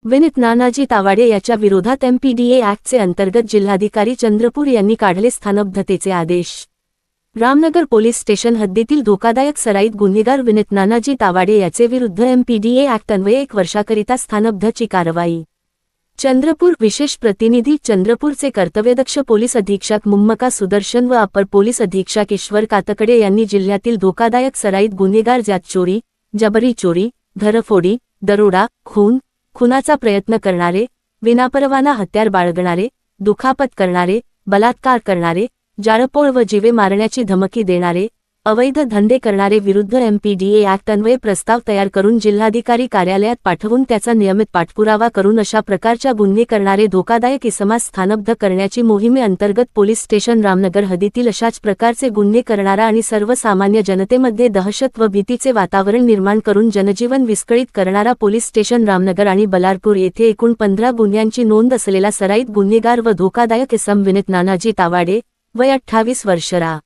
विनीत नानाजी तावाडे याच्या विरोधात MPDA ॲक्टचे अंतर्गत जिल्हाधिकारी चंद्रपूर यांनी काढले स्थानबद्धतेचे आदेश। रामनगर पोलीस स्टेशन हद्दीतील धोकादायक सराईत गुन्हेगार विनीत नानाजी तावाडे याचे विरुद्ध MPDA ॲक्ट अन्वये 1 वर्षाकरिता स्थानबद्धची कारवाई। चंद्रपूर विशेष प्रतिनिधी चंद्रपूरचे कर्तव्यदक्ष पोलीस अधीक्षक मुम्मका सुदर्शन व अपर पोलीस अधीक्षक ईश्वर कातकडे यांनी जिल्ह्यातील धोकादायक सराईत गुन्हेगार ज्यात चोरी, जबरी चोरी, घरफोडी, दरोडा, खुनाचा प्रयत्न करणारे, विनापरवाना हत्यार बाळगणारे, दुखापत करणारे, बलात्कार करणारे, जाळपोळ व जीवे मारण्याची धमकी देणारे, अवैध धंदे करणारे विरुद्ध MPDA ॲक्ट अन्वये प्रस्ताव तयार करून जिल्हाधिकारी कार्यालयात पाठवून त्याचा नियमित पाठपुरावा करून अशा प्रकारच्या गुन्हे करणारे धोकादायक इसमास स्थानबद्ध करण्याची मोहिमेअंतर्गत पोलीस स्टेशन रामनगर हद्दीतील अशाच प्रकारचे गुन्हे करणारा आणि सर्वसामान्य जनतेमध्ये दहशत व भीतीचे वातावरण निर्माण करून जनजीवन विस्कळीत करणारा पोलीस स्टेशन रामनगर आणि बलारपूर येथे एकूण 15 गुन्ह्यांची नोंद असलेला सराईत गुन्हेगार व धोकादायक इसम विनीत नानाजी तावाडे वय 28 वर्षरा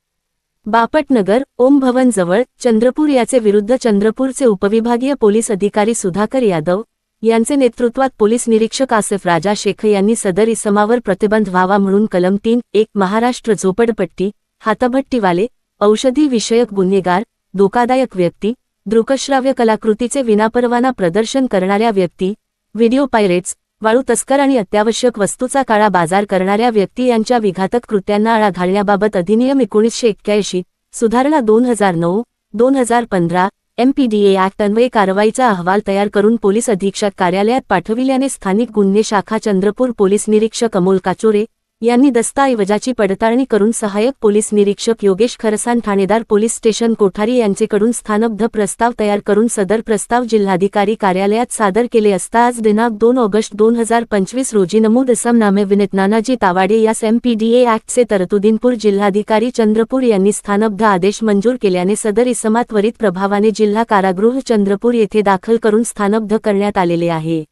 बापटनगर ओम भवन जवळ चंद्रपूर याचे विरुद्ध चंद्रपूरचे उपविभागीय पोलीस अधिकारी सुधाकर यादव यांचे नेतृत्वात पोलीस निरीक्षक आसिफ राजा शेख यांनी सदर इसमावर प्रतिबंध व्हावा म्हणून कलम 3(1) महाराष्ट्र झोपडपट्टी, हातभट्टीवाले, औषधी विषयक गुन्हेगार, धोकादायक व्यक्ती, दृकश्राव्य कलाकृतीचे विनापरवाना प्रदर्शन करणाऱ्या व्यक्ती, व्हिडिओ पायरेट्स, वाळू तस्कर आणि अत्यावश्यक वस्तूचा काळा बाजार करणाऱ्या व्यक्ती यांच्या विघातक कृत्यांना आळा घालण्याबाबत अधिनियम 1981 सुधारणा 2009-2015 MPDA ॲक्ट अन्वये कारवाईचा अहवाल तयार करून पोलीस अधीक्षक कार्यालयात पाठविल्याने स्थानिक गुन्हे शाखा चंद्रपूर पोलीस निरीक्षक अमोल काचोरे यांनी दस्तऐवजाची पडताळणी करून सहाय्यक पोलीस निरीक्षक योगेश खरसान ठाणेदार पोलीस स्टेशन कोठारी यांचेकडून स्थानबद्ध प्रस्ताव तयार करून सदर प्रस्ताव जिल्हाधिकारी कार्यालयात सादर केले असता आज दिनांक 2 ऑगस्ट 2025 रोजी नमूद इसमनामे विनीत नानाजी तावाडे यास MPDA ॲक्टचे तरतुदींपूर जिल्हाधिकारी चंद्रपूर यांनी स्थानबद्ध आदेश मंजूर केल्याने सदर इसमात त्वरित प्रभावाने जिल्हा कारागृह चंद्रपूर येथे दाखल करून स्थानबद्ध करण्यात आलेले आहे।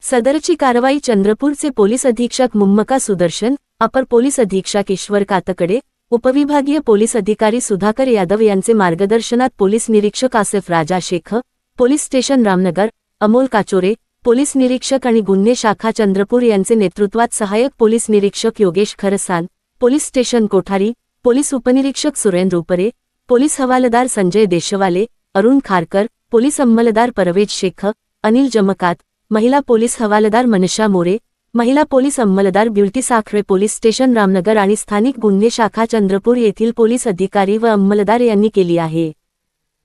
सदरची कारवाई चंद्रपूरचे पोलीस अधीक्षक मुम्मका सुदर्शन, अपर पोलीस अधीक्षक ईश्वर कातकडे, उपविभागीय पोलीस अधिकारी सुधाकर यादव यांचे मार्गदर्शनात पोलीस निरीक्षक Asif Raja Shaikh, police station Ramnagar, Amol Kachore, police निरीक्षक आणि गुन्हे शाखा चंद्रपूर यांचे नेतृत्वात सहाय्यक पोलीस निरीक्षक Yogesh Kharsan, police station Kothari, police उपनिरीक्षक सुरेंद्र उपरे, पोलीस हवालदार संजय देशवाले, अरुण खारकर, पोलीस अंमलदार परवेज शेख, अनिल जमकात, महिला पोलीस हवालदार मनशा मोरे, महिला पोलीस अंमलदार Beauty Sakhare police station Ramnagar आणि स्थानिक गुन्हे शाखा चंद्रपूर येथील पोलीस अधिकारी व अंमलदार यांनी केली आहे।